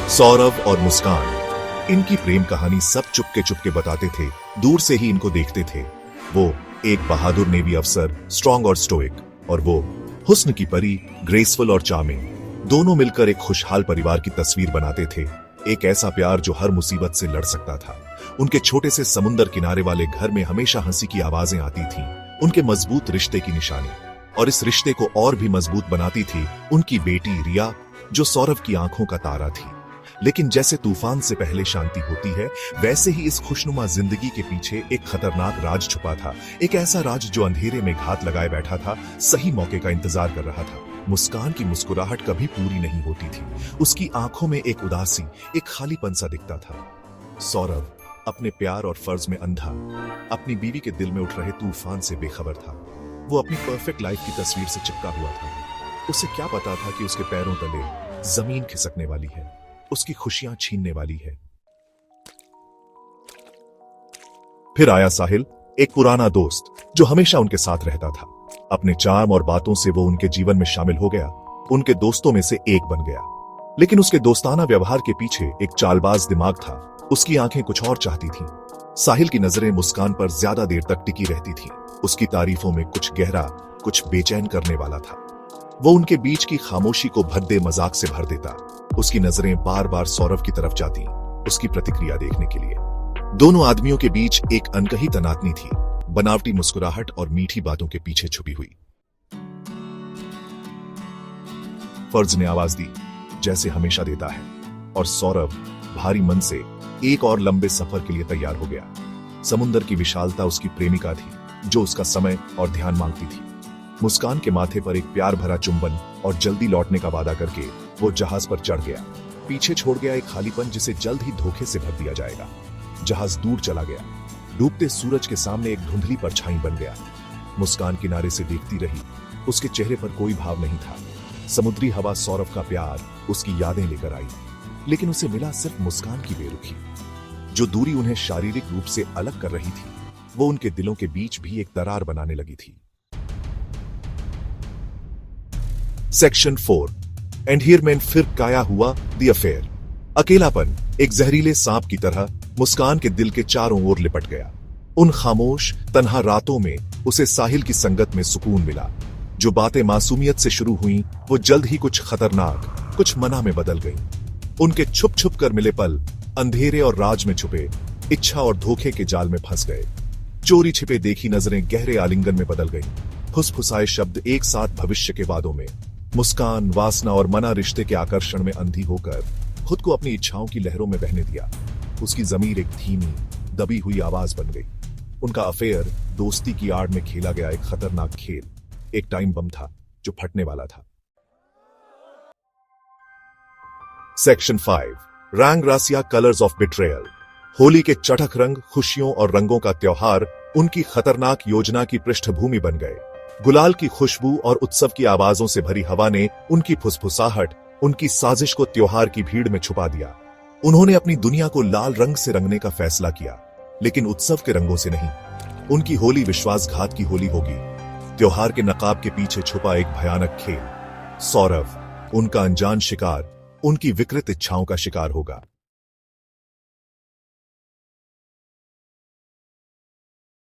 सौरभ और मुस्कान, इनकी प्रेम कहानी सब चुपके चुपके बताते थे, दूर से ही इनको देखते थे। वो एक बहादुर नेवी अफसर, स्ट्रांग और स्टोइक, और वो हुस्न की परी, ग्रेसफुल और चार्मिंग। दोनों मिलकर एक खुशहाल परिवार की तस्वीर बनाते थे, एक ऐसा प्यार जो हर मुसीबत से लड़ सकता था। उनके छोटे से समुंदर किनारे वाले घर में हमेशा हंसी की आवाजें आती थीं, उनके मजबूत रिश्ते की निशानी। और इस रिश्ते को और भी मजबूत बनाती थी उनकी बेटी रिया, जो सौरभ की आंखों का तारा थी। लेकिन जैसे तूफान से पहले शांति होती है, वैसे ही इस खुशनुमा जिंदगी के पीछे एक खतरनाक राज छुपा था। एक ऐसा राज जो अंधेरे में घात लगाए बैठा था, सही मौके का इंतजार कर रहा था। मुस्कान की मुस्कुराहट कभी पूरी नहीं होती थी, उसकी आंखों में एक उदासी, एक खालीपन सा दिखता था। सौरभ अपने प्यार और फर्ज में अंधा, अपनी बीवी के दिल में उठ रहे तूफान से बेखबर था। वो अपनी परफेक्ट लाइफ की तस्वीर से चिपका हुआ था। उसे क्या पता था कि उसके पैरों तले जमीन खिसकने वाली है, उसकी खुशियां छीनने वाली है। फिर आया साहिल, एक पुराना दोस्त जो हमेशा उनके साथ रहता था। अपने चार्म और बातों से वो उनके जीवन में शामिल हो गया, उनके दोस्तों में से एक बन गया। लेकिन उसके दोस्ताना व्यवहार के पीछे एक चालबाज दिमाग था, उसकी आंखें कुछ और चाहती थीं। साहिल की नजरें मुस्कान पर ज्यादा देर तक टिकी रहती थीं, उसकी तारीफों में कुछ गहरा, कुछ बेचैन करने वाला था। वो उनके बीच की खामोशी को भद्दे मजाक से भर देता। उसकी नजरें बार बार सौरभ की तरफ जाती, उसकी प्रतिक्रिया देखने के लिए। दोनों आदमियों के बीच एक अनकही तनातनी थी, बनावटी मुस्कुराहट और मीठी बातों के पीछे छुपी हुई। फर्ज ने आवाज दी, जैसे हमेशा देता है, और सौरभ भारी मन से एक और लंबे सफर के लिए तैयार हो गया। समुंदर की विशालता उसकी प्रेमिका थी, जो उसका समय और ध्यान मांगती थी। मुस्कान के माथे पर एक प्यार भरा चुंबन और जल्दी लौटने का वादा करके वो जहाज पर चढ़ गया। पीछे छोड़ गया एक खालीपन जिसे जल्द ही धोखे से भर दिया जाएगा। जहाज दूर चला गया, डूबते सूरज के सामने एक धुंधली परछाई बन गया। मुस्कान किनारे से देखती रही, उसके चेहरे पर कोई भाव नहीं था। समुद्री हवा सौरभ का प्यार, उसकी यादें लेकर आई, लेकिन उसे मिला सिर्फ मुस्कान की बेरुखी। जो दूरी उन्हें शारीरिक रूप से अलग कर रही थी, वो उनके दिलों के बीच भी एक दरार बनाने लगी थी। सेक्शन 4 एंड हियर मैन फिर काया हुआ द अफेयर। अकेलापन एक जहरीले सांप की तरह मुस्कान के दिल के चारों ओर लिपट गया। उन खामोश तन्हा रातों में उसे साहिल की संगत में सुकून मिला। जो बातें मासूमियत से शुरू हुई, वो जल्द ही कुछ खतरनाक, कुछ मना में बदल गईं। उनके छुप छुप कर मिले पल अंधेरे और राज में छुपे इच्छा और धोखे के जाल में फंस गए। चोरी छिपे देखी नजरें गहरे आलिंगन में बदल गईं। फुसफुसाए शब्द एक साथ भविष्य के वादों में। मुस्कान वासना और मना रिश्ते के आकर्षण में अंधी होकर खुद को अपनी इच्छाओं की लहरों में बहने दिया। उसकी जमीर एक धीमी, दबी हुई आवाज बन गई। उनका अफेयर दोस्ती की आड़ में खेला गया एक खतरनाक खेल, एक टाइम बम था जो फटने वाला था। सेक्शन 5 रंग Russia colours of betrayal. Holi के चटक रंग, खुशियों और रंगों का त्योहार उनकी खतरनाक योजना की पृष्ठभूमि बन गए। गुलाल की खुशबू और उत्सव की आवाजों से भरी हवा ने उनकी फुसफुसाहट, उनकी साजिश को त्योहार की भीड़ में छुपा दिया। उन्होंने अपनी दुनिया को लाल रंग से रंगने का फैसला किया, लेकिन उत्सव के रंगों से नहीं। उनकी होली विश्वासघात की होली होगी। त्योहार के नकाब के पीछे छुपा एक भयानक खेल। सौरभ, उनका अनजान शिकार, उनकी विकृत इच्छाओं का शिकार होगा।